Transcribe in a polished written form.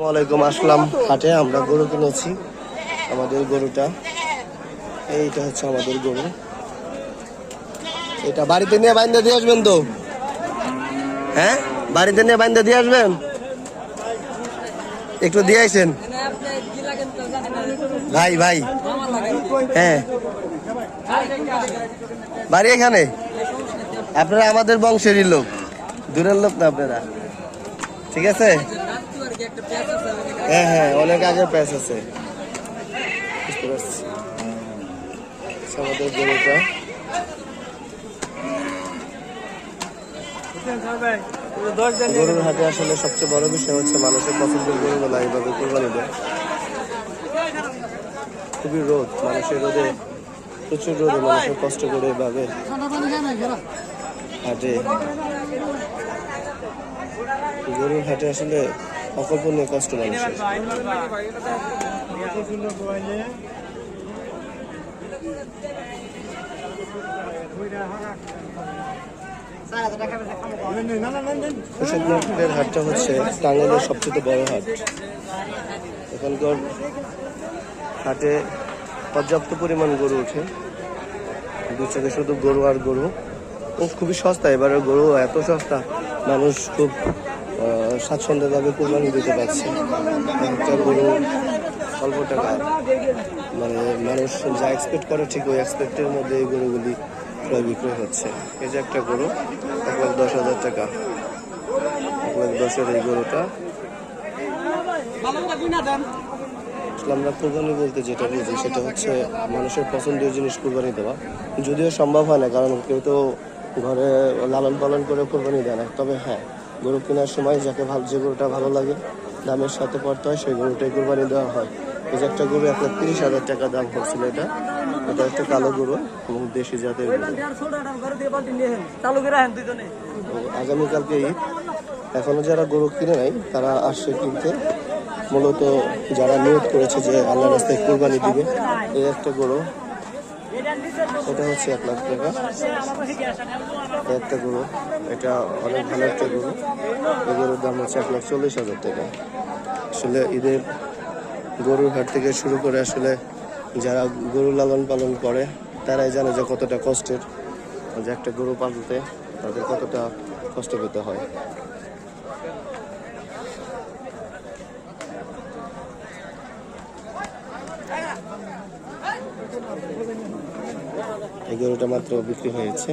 ওয়ালাইকুম আসসালাম। হাটে আমরা গরু কিনেছি। আমাদের গরুটা এইটা হচ্ছে আমাদের গরু। এটা বাড়িতে নিয়ে বাইন্দা দিয়ে আসবেন তো? হ্যাঁ, বাড়িতে নিয়ে বাইন্দা দিয়ে আসবেন। একটু দিয়ে আসেন ভাই ভাই। হ্যাঁ, বাড়ি এখানে। আপনারা আমাদের বংশেরই লোক, দূরের লোক না আপনারা। ঠিক আছে। হ্যাঁ হ্যাঁ, অনেক আগে প্যাচ আছে, বুঝতে পারছি। আমাদের গরুটা গরুর হাটে আসলে সবচেয়ে বড় বিষয় হচ্ছে মানুষের পছন্দের গরুগুলো এইভাবে কোরবানি দেয়। খুবই রোদ, মানুষের রোদে, প্রচুর রোদে মানুষের কষ্ট করে এভাবে হাটে। গরুর হাটে আসলে অকল্পনীয় কষ্ট মানুষের। কৃষকদের হাটটা হচ্ছে টাঙ্গাইলের সবচেয়ে বড় হাট। এখানকার হাটে পর্যাপ্ত পরিমাণ গরু ওঠে, দু চোখে শুধু গরু আর গরু। খুবই সস্তা, এবারে গরু এত সস্তা, মানুষ খুব স্বাচ্ছন্দ্যভাবে কোরবানি দিতে পারছে। একটা গরু অল্প টাকা, মানে মানুষ যা এক্সপেক্ট করে ঠিক ওই এক্সপেক্টের মধ্যে এই গরুগুলি ক্রয় বিক্রয় হচ্ছে। এই যে একটা গরু 1,10,000 টাকা, 1,10,000 এই গরুটা। আমরা কোরবানি বলতে যেটা বুঝি সেটা হচ্ছে মানুষের পছন্দের জিনিস কোরবানি দেওয়া। যদিও সম্ভব হয় না, কারণ কেউ তো ঘরে লালন পালন করে কোরবানি দেয় না। তবে হ্যাঁ, গরু কেনার সময় যাকে যে গরুটা ভালো লাগে, দামের সাথে পড়তে হয়, সেই গরুটাই কোরবানি দেওয়া হয়। এই যে একটা গরু 1,30,000 টাকা দাম হচ্ছিল। এটা একটা কালো গরু এবং দেশি জাতের গরু। আগামীকালকে ঈদ, এখনো যারা গরু কিনে নাই তারা আসছে কিনতে। মূলত যারা নিয়োগ করেছে যে আল্লাহর রাস্তায় কোরবানি দিবে, এই একটা গরু, এটা হচ্ছে 1 লাখ টাকা একটা গরু। এটা অনেক ভালো একটা গরু। এই গরুর দাম হচ্ছে 1,40,000 টাকা। আসলে ঈদের গরুর হাট থেকে শুরু করে আসলে যারা গরু লালন পালন করে তারাই জানে যে কতটা কষ্টের, যে একটা গরু পালতে তাদের কতটা কষ্ট পেতে হয়। এই গরুটা মাত্র বিক্রি হয়েছে।